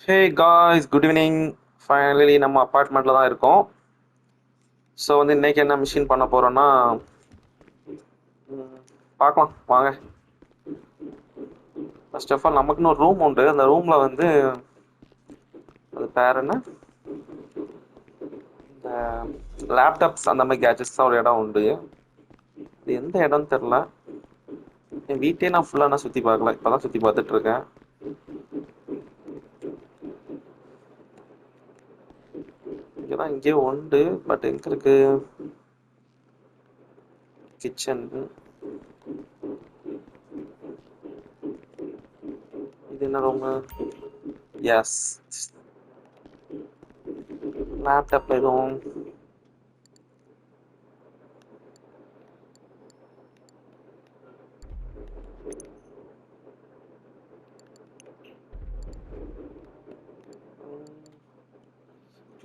Hey guys, good evening. Finally நம்ம அப்பார்ட்மெண்ட்டில் தான் இருக்கோம். ஸோ இன்னைக்கு என்ன மிஷின் பண்ண போகிறோன்னா பார்க்கலாம் வாங்க. ஃபர்ஸ்ட் ஆஃப் ஆல் நமக்குன்னு ஒரு ரூம் உண்டு. அந்த ரூமில் அது பேர் என்ன, இந்த லேப்டாப்ஸ் அந்த மாதிரி கேஜெட்ஸ் தான் ஒரு இடம் உண்டு. இது எந்த இடம்னு தெரில. என் வீட்டையே நான் ஃபுல்லாக நான் சுற்றி பார்க்கல, இப்போ தான் சுற்றி பார்த்துட்டு இருக்கேன். இங்கே தான் இங்கேயே உண்டு, பட் எங்கே இருக்கு? கிச்சன். இது என்ன ரூமு? எஸ், லேப்டாப் எதுவும்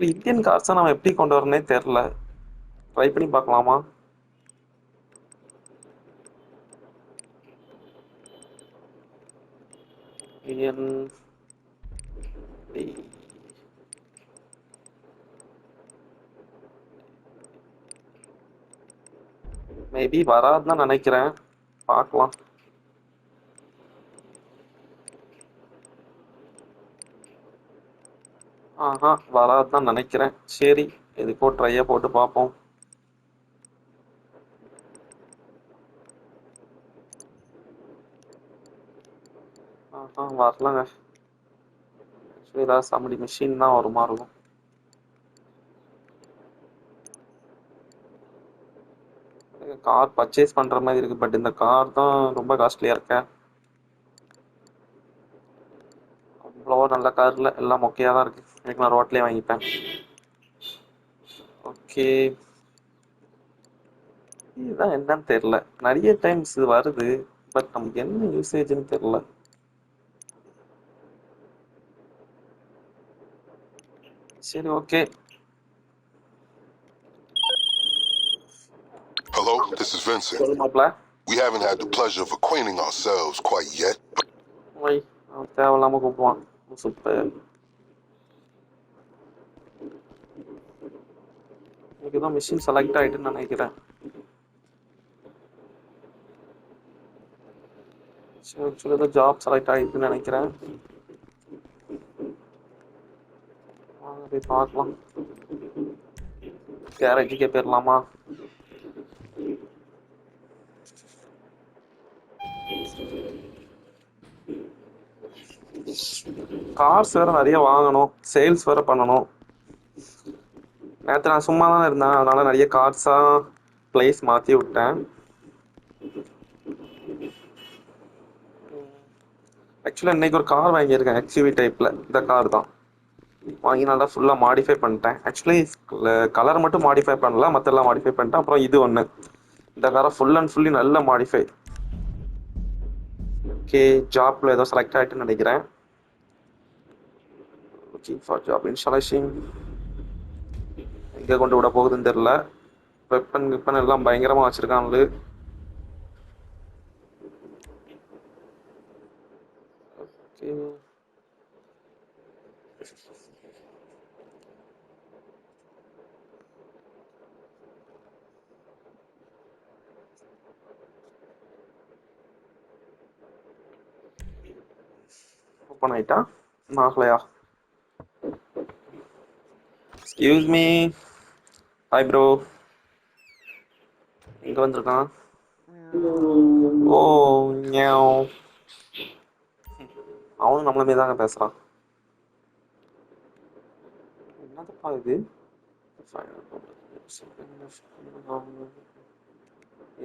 இந்தியன் கார்ஸை நம்ம எப்படி கொண்டு வரனே தெரில. ட்ரை பண்ணி பார்க்கலாமா? இந்தியன் மேபி வராதுன்னு நினைக்கிறேன். பார்க்கலாம். ஆஹா, வராதுதான் நினைக்கிறேன். சரி, இதுக்கோ ட்ரையை போட்டு பார்ப்போம். ஆஹா, வரலங்க. ஆக்சுவலி ஏதாவது சமடி மிஷின் தான் வருமா இருக்கும். கார் பர்ச்சேஸ் பண்ற மாதிரி இருக்கு, பட் இந்த கார் தான் ரொம்ப காஸ்ட்லியா இருக்க. அவ்வளோ நல்ல கார் இல்லை, எல்லாம் மொக்கையா தான் இருக்கு. எனக்கு நான் ரோட்லயே வாங்கிப்பேன். ஓகே, இதுதான் என்னன்னு தெரியல. நிறைய டைம்ஸ் இது வருது, பட் நமக்கு என்ன யூசேஜ்னு தெரியல. சரி, okay. Hello, this is Vincent. சொல்லு மாப்ள. We haven't had the pleasure of acquainting ourselves quite yet. வை, அவன் தேவையில்லாம கூப்பிடுவான். சூப்பர். எனக்கு ஏதோ மிஷின் செலக்ட் ஆயிட்டுன்னு நினைக்கிறேன். சரி, ஆக்சுவலி ஏதோ ஜாப் செலக்ட் ஆயிட்டுன்னு நினைக்கிறேன். வாங்க போய் பார்க்கலாம். கேரேஜுக்கே போயிடலாமா? கார்ஸ் வேற நிறைய வாங்கணும், சேல்ஸ் வேற பண்ணணும். நேற்று நான் சும்மா தானே இருந்தேன், அதனால நிறைய கார்ஸா பிளேஸ் மாற்றி விட்டேன். ஆக்சுவலாக இன்னைக்கு ஒரு கார் வாங்கியிருக்கேன், எக்ஸ்யூவி டைப்பில். இந்த கார் தான் வாங்கி நல்லா ஃபுல்லாக மாடிஃபை பண்ணிட்டேன். ஆக்சுவலி கலர் மட்டும் மாடிஃபை பண்ணல, மற்றெல்லாம் மாடிஃபை பண்ணிட்டேன். அப்புறம் இது ஒன்று, இந்த காரை ஃபுல் அண்ட் ஃபுல்லி நல்ல மாடிஃபை. ஓகே, ஜாப்ல ஏதோ செலக்ட் ஆகிட்டுன்னு நினைக்கிறேன். Looking for job installation. எங்கே கொண்டு விட போகுதுன்னு தெரில. வெப்பன் எல்லாம் பயங்கரமாக வச்சுருக்காங்களு. ஓகே, ஓப்பன் ஆயிட்டா? ஆகலையா? Excuse me. Hi bro. எங்க வந்திருக்கான்? ஓ, ஞாவ். அவனும் நம்மள மாரி தாங்க பேசுறான். என்னதுப்பா இது?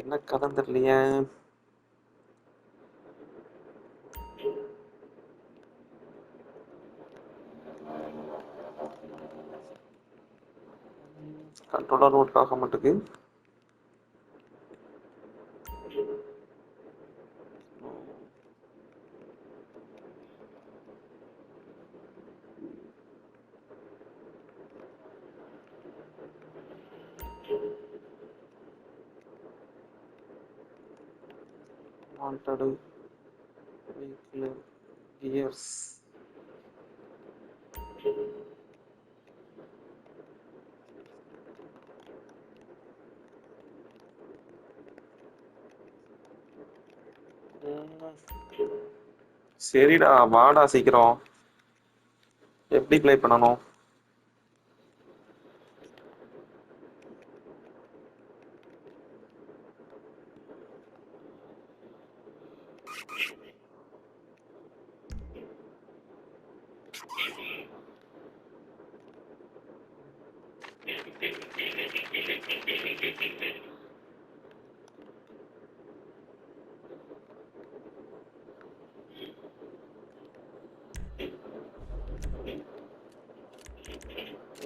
என்ன கதைன்னு தெரியலையே. கண்ட்ரோலர் ஒர்க் ஆக மாட்டுக்கு. Wanted vehicle gears. சரிடா வாடா சீக்கிரம். எப்படி ப்ளே பண்ணணும்?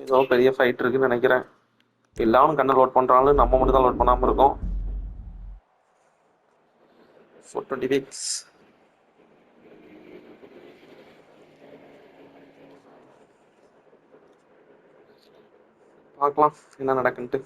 ஏதோ பெரிய ஃபைட் இருக்குன்னு நினைக்கிறேன். எல்லாரும் கண்ணை லோட் பண்றாலும் நம்ம மட்டும் தான் லோட் பண்ணாம இருக்கோம். 420 weeks. பார்க்கலாம் என்ன நடக்குன்ட்டு.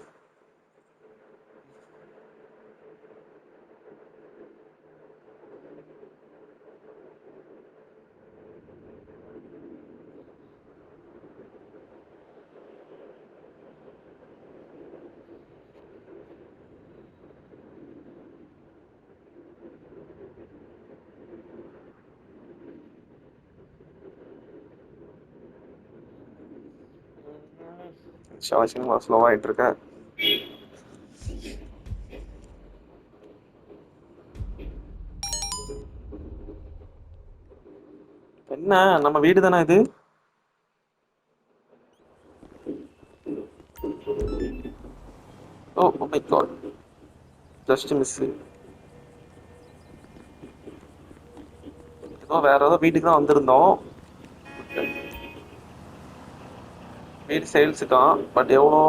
ஷாஷிங் ஸ்லோவா ஆயிட்டு இருக்க. என்ன நம்ம வீடு தானே இது? Oh my God, just miss. ஏதோ வேற ஏதோ வீட்டுக்கு தான் வந்திருந்தோம். வீடு சேல்ஸுக்கான், பட் எவ்வளோ?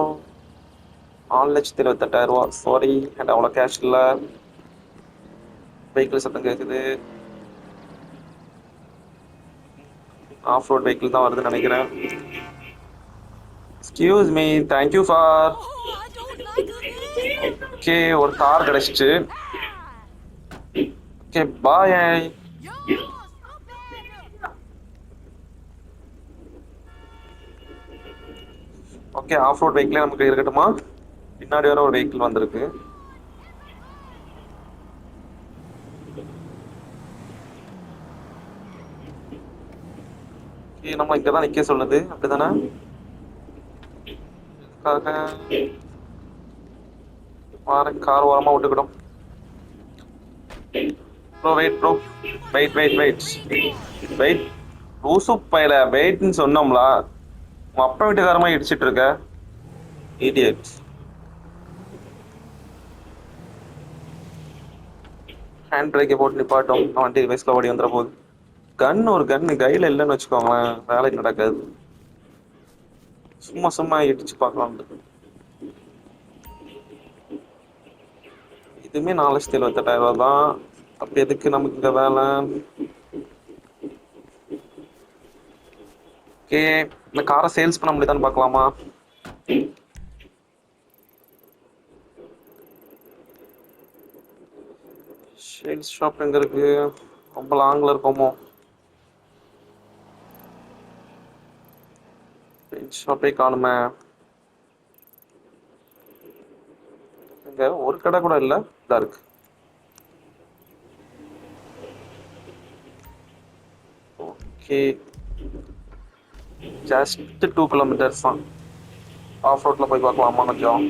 4,28,000. சாரி, அண்ட் அவ்வளோ கேஷ் இல்லை. வெஹிக்கிள் சத்தம் கேட்குது. ஆஃப் ரோட் வெஹிக்கிள் தான் வருதுன்னு நினைக்கிறேன். Excuse me, thank you for. Okay, ஒரு கார் கிடைச்சிச்சு. Okay bye. Okay, off road வெஹிக்கிளே நமக்கு இருக்கட்டுமா? பின்னாடி வர ஒரு வெஹிக்கிள் வந்திருக்கு. நம்ம இங்க தான் நிக்க சொல்லுது, அப்படிதானே? கார் ஓரமா விட்டுக்கிடும். Bro wait, bro wait wait wait wait. ரூசு பையில வெயிட்னு சொன்னோம்ல, உன் அப்பா வீட்டுக்காரமா இடிச்சிட்டு இருக்க இடியட். ஹேண்ட் பிரேக்கை போட்டு நிப்பாட்டும். வண்டி வயசுல ஓடி வந்துட போகுது. ஒரு கன்னு கையில இல்லைன்னு வச்சுக்கோங்களேன், வேலைக்கு நடக்காது. சும்மா சும்மா இடிச்சு பார்க்கலாம். இதுவுமே 4,78,000 தான். அப்ப எதுக்கு நமக்கு இந்த வேலை? ஓகே, இந்த காரை சேல்ஸ் பண்ண முடியுதான்னு பார்க்கலாமா? சேல்ஸ் ஷாப் எங்க இருக்கு? ரொம்ப லாங்ல இருக்கோமோ? ஷாப்பே காணுமே. இங்க ஒரு கடை கூட இல்ல. இதா இருக்கு. ஓகே, ஜஸ்ட் 2 கிலோமீட்டர்ஸ் தான். ஆஃப் ரோட்ல போய் பார்க்கலாமா கொஞ்சம்?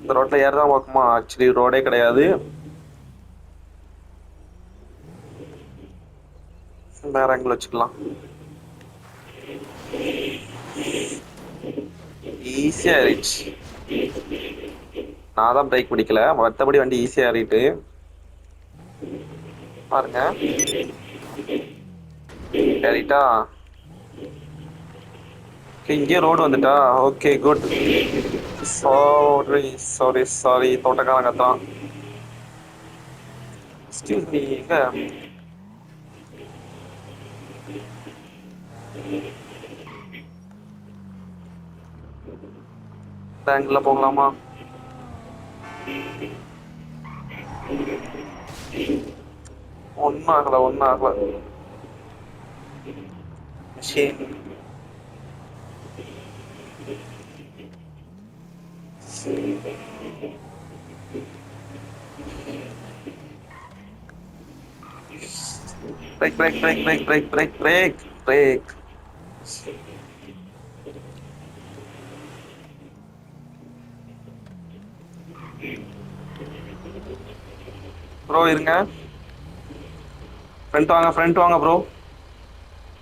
இந்த ரோட்ல ஏறதான் பார்க்குமா? ஆக்சுவலி ரோடே கிடையாது, வேற ஆங்கிள் வச்சுக்கலாம். ஈஸியா ஏறிச்சு. நான் தான் பிரேக் பிடிக்கல, மற்றபடி வண்டி ஈஸியா ஏறிட்டு பாருங்க. ஏறிட்டா. இங்கே ரோடு வந்துட்டா. Okay good. Sorry sorry sorry, தோட்டக்காரங்க தான். எக்ஸ்கியூஸ் மீ, எங்க பேங்க்ல போகலாமா? ஒன்னும் ஆகல. Machine. Break. ப்ரோ இருங்க. ஃப்ரண்ட் வாங்க ப்ரோ.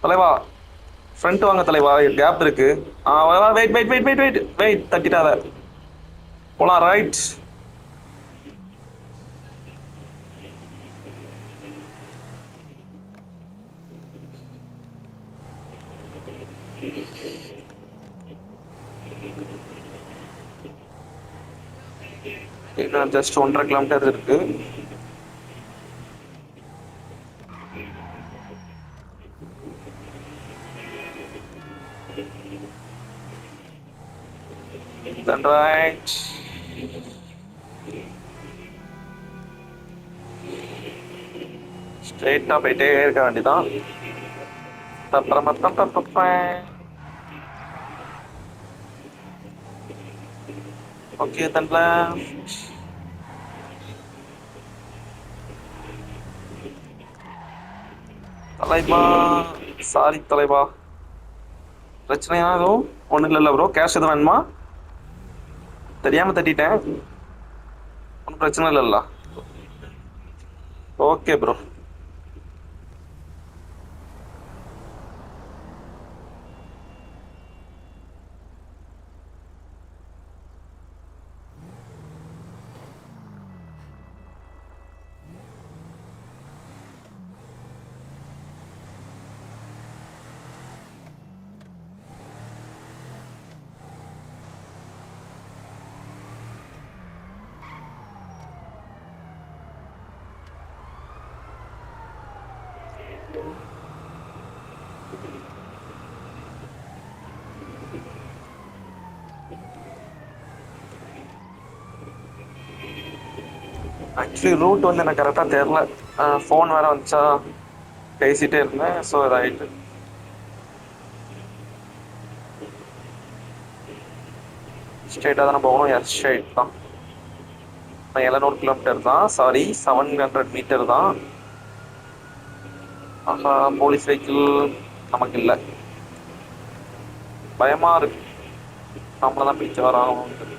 தலைவா ஃப்ரண்ட் வாங்க தலைவா, கேப் இருக்கு. வெயிட் தட்டிட்டாத. போலாம் ரைட். இன்னும் ஜஸ்ட் 1.5 கிலோமீட்டர் இருக்கு. Then right. ஸ்ட்ரெயிட்டா போயிட்டே இருக்க வேண்டியதான். ஓகே தன்ல தலைவா. சாரி தலைவா. பிரச்சனையா எதுவும் ஒன்றும் இல்லைல்ல ப்ரோ? கேஷ் எதுவும் வேணுமா? தெரியாம தட்டிட்டேன். ஒன்றும் பிரச்சனை இல்லைல்ல? Okay bro. ஆக்சுவலி ரூட் வந்து எனக்கு கரெக்டாக தெரில. ஃபோன் வேற வந்துச்சா, பேசிட்டே இருந்தேன். ஸோ இதாகிட்டு ஸ்ட்ரெயிட்டாக தானே போகணும். எஸ் ஸ்ட்ரெயிட் தான். 700 கிலோமீட்டர் தான், சாரி 700 மீட்டர் தான். ஆஹா, போலீஸ் வெஹிக்கிள் நமக்கு இல்லை. பயமா இருக்கு. நம்மள தான் பிடிச்சி வராங்க.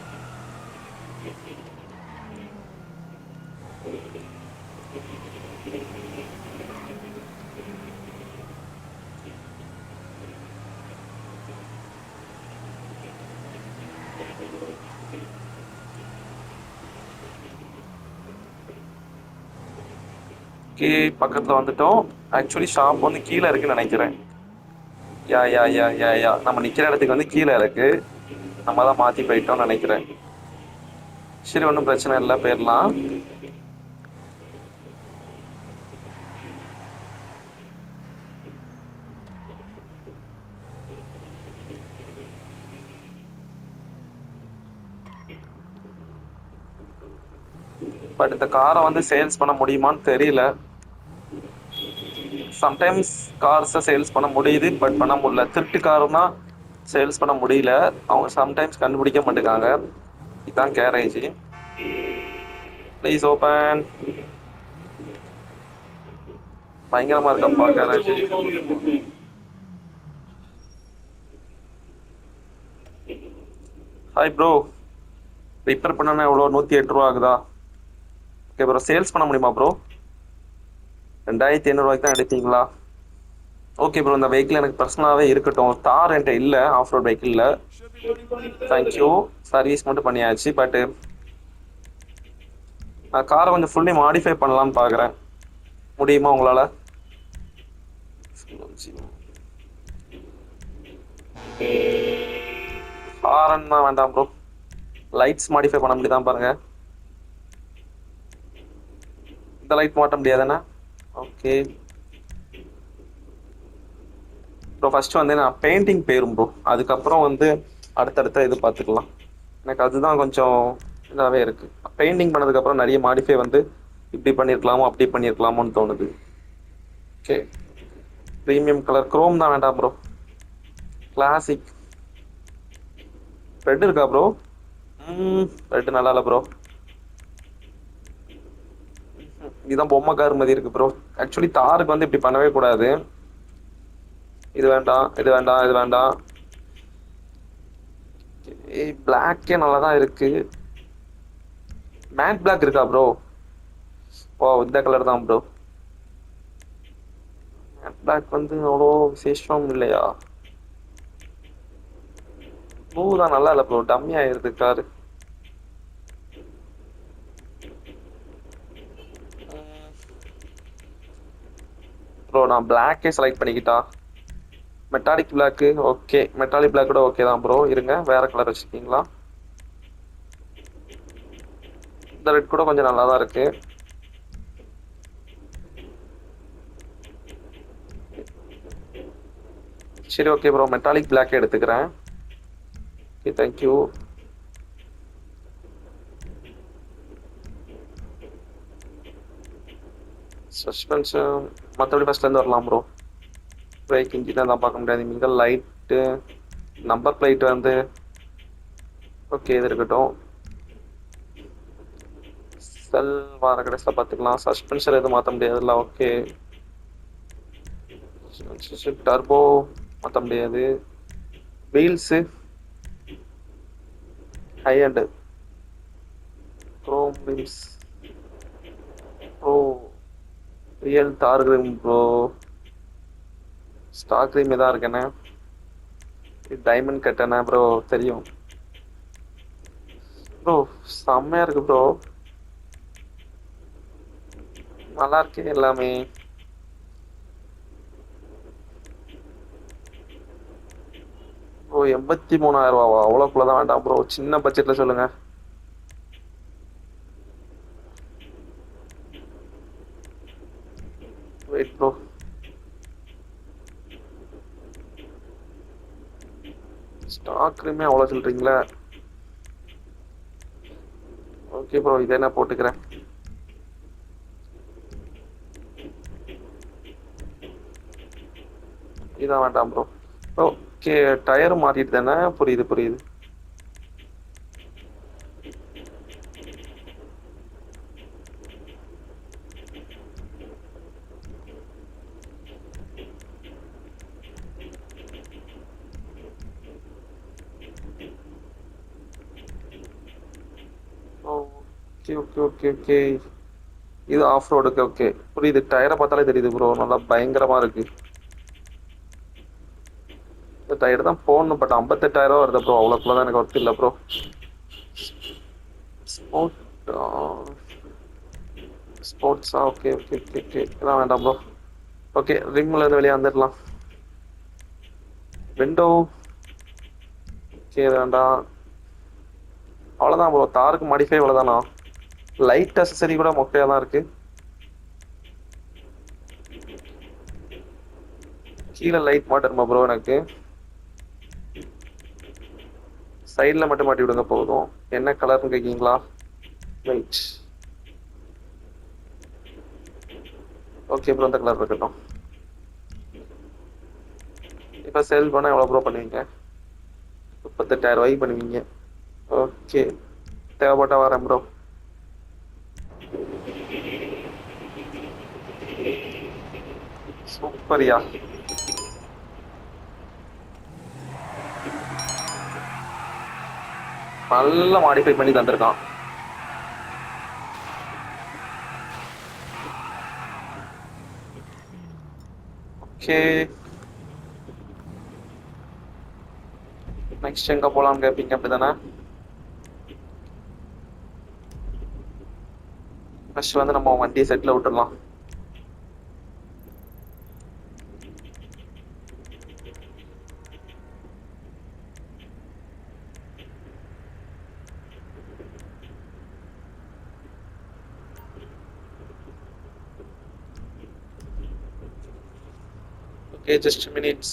பக்கத்தில் வந்துட்டோம். ஆக்சுவலி ஷாப் வந்து கீழே இருக்குன்னு நினைக்கிறேன். யா நம்ம நிற்கிற இடத்துக்கு வந்து கீழே இருக்கு. நம்ம தான் மாற்றி போயிட்டோம்னு நினைக்கிறேன். சரி, ஒன்றும் பிரச்சனை இல்லை, போயிடலாம். பட் இந்த காரை வந்து சேல்ஸ் பண்ண முடியுமான்னு தெரியல. சம்டைம்ஸ் கார்ஸை சேல்ஸ் பண்ண முடியுது, பட் பண்ண முடியல. திருட்டு காருன்னா சேல்ஸ் பண்ண முடியல. அவங்க சம்டைம்ஸ் கண்டுபிடிக்க மாட்டேங்காங்க. இதுதான் கேரேஜ். Please open. பயங்கரமா இருக்கப்பா கேரேஜ். Hi bro. ரிப்பேர் பண்ணனா எவ்வளோ? 108 ரூபா ஆகுதா? ஓகே ப்ரோ, சேல்ஸ் பண்ண முடியுமா ப்ரோ? 2500 ரூபாய்க்கு தான் எடுத்தீங்களா? ஓகே ப்ரோ, இந்த வெஹிக்கிள் எனக்கு பர்சனலாகவே இருக்கட்டும். தார் என்கிட்ட இல்லை, ஆஃப் ரோட் வெஹிக்கிளில். தேங்க்யூ. சர்வீஸ் மட்டும் பண்ணியாச்சு. பட்டு நான் காரை கொஞ்சம் ஃபுல்லி மாடிஃபை பண்ணலான்னு பார்க்குறேன். முடியுமா உங்களால்? ஹாரன் தான் வேண்டாம் ப்ரோ. லைட்ஸ் மாடிஃபை பண்ண முடியுதான் பாருங்க. இந்த லைட் மாட்ட முடியாதுண்ணா. ஓகே ப்ரோ, ஃபர்ஸ்ட் வந்து நான் பெயிண்டிங் போயிரும் ப்ரோ. அதுக்கப்புறம் வந்து அடுத்தடுத்த இது பார்த்துக்கலாம். எனக்கு அதுதான் கொஞ்சம் இதாகவே இருக்குது. பெயிண்டிங் பண்ணதுக்கப்புறம் நிறைய மாடிஃபை வந்து இப்படி பண்ணியிருக்கலாமோ அப்படி பண்ணியிருக்கலாமோன்னு தோணுது. ஓகே ப்ரீமியம் கலர் குரோம் தான் வேண்டாம் ப்ரோ. கிளாசிக் ரெட் இருக்கா ப்ரோ? ரெட் நல்லா இல்ல ப்ரோ. இதுதான் பொம்மை கார் மாதிரி இருக்கு ப்ரோ. ஆக்சுவலி தாருக்கு வந்து இப்படி பண்ணவே கூடாது. இது வேண்டாம், இது வேண்டாம், இது வேண்டாம். பிளாக்கே நல்லா தான் இருக்கு. மேட் பிளாக் இருக்கா ப்ரோ? ஓ, இந்த கலர் தான் ப்ரோ. மேட் பிளாக் வந்து அவ்வளோ விசேஷம் இல்லையா? ப்ளூ தான் நல்லா இல்லை ப்ரோ, டம்மி ஆயிருது காரு. ப்ரோ நான் பிளாக்கே செலக்ட் பண்ணிக்கிட்டா. Metallic black okay, metallic black கூட ஓகே தான் ப்ரோ. இருங்க, வேற கலர் வச்சுருக்கீங்களா? இந்த ரெட் கூட கொஞ்சம் நல்லா தான் இருக்கு. சரி ஓகே ப்ரோ, மெட்டாலிக் பிளாக் எடுத்துக்கிறேன். Okay, thank you. சஸ்பென்ஷன் மற்றபடி ஃபர்ஸ்ட்லேருந்து வரலாம் ப்ரோ. பிரேக் இன்ஜின் தான் பார்க்க முடியாது. இங்கே லைட்டு, நம்பர் பிளேட் வந்து ஓகே, இது இருக்கட்டும். செல் வார கடைசியில் பார்த்துக்கலாம். சஸ்பென்ஷன் எதுவும் மாற்ற முடியாதுல்ல? ஓகே. டர்போ மாற்ற முடியாது. Wheels high and chrome wheels. Oh, real தார் கிரீம் ப்ரோ. ஸ்டார் கிரீம் தான் இருக்கேண்ணே. டைமண்ட் கட்டணே ப்ரோ, தெரியும் ப்ரோ. செம்மையா இருக்கு ப்ரோ, நல்லா இருக்கு எல்லாமே. ப்ரோ 83,000 ரூபாவா? அவ்வளோக்குள்ள தான் வேண்டாம் ப்ரோ, சின்ன பட்ஜெட்ல சொல்லுங்க. Wait bro. ஸ்டாக் கிரீமே அவ்வளோ சொல்றீங்களா? ஓகே ப்ரோ, இதை என்ன போட்டுக்கிறேன். இதான் வேண்டாம் ப்ரோ. ஓகே, டயரும் மாறிட்டு தானே? புரியுது புரியுது. Okay okay okay okay. இது ஆஃப் ரோடுக்கு ஓகே, புரியுது. டயரை பார்த்தாலே தெரியுது ப்ரோ, நல்லா பயங்கரமா இருக்கு. இந்த டயர் தான் போடணும், பட் 58,000 வருது ப்ரோ. அவ்வளோக்குள்ள தான் எனக்கு ஒர்த் இல்லை ப்ரோ. ஸ்போர்ட் ஸ்போர்ட்ஸா? ஓகே ஓகே ஓகே ஓகே, இதான் வேண்டாம் ப்ரோ. ஓகே, ரிம்ல இருந்து வெளியே வந்துடலாம். விண்டோ ஓகே, இது வேண்டாம். அவ்வளோதான் ப்ரோ, தாருக்கு மாடிஃபை இவ்வளோதானா? லைட் அசசரி கூட மொக்கையாக தான் இருக்கு. கீழே லைட் மாட்டணுமா ப்ரோ? எனக்கு சைடில் மட்டும் மாட்டி விடுங்க போதும். என்ன கலர்னு கேட்கீங்களா? ரைட், ஓகே ப்ரோ, இந்த கலர் இருக்கட்டும். இப்போ சேல் பண்ணால் எவ்வளோ ப்ரோ பண்ணுவீங்க? 38,000 ரூபாய்க்கு பண்ணுவீங்க. ஓகே, தேவைப்பட்டா வரேன் ப்ரோ. சூப்பரியா. நல்லா மாடிஃபை பண்ணி தந்திருக்கான். ஓகே, நெக்ஸ்ட் எங்க போலாம்னு கேட்பீங்க அப்படிதானே? ஃபர்ஸ்ட் வந்து நம்ம வண்டியை செட்டில் விட்டுடலாம். Okay, just minutes.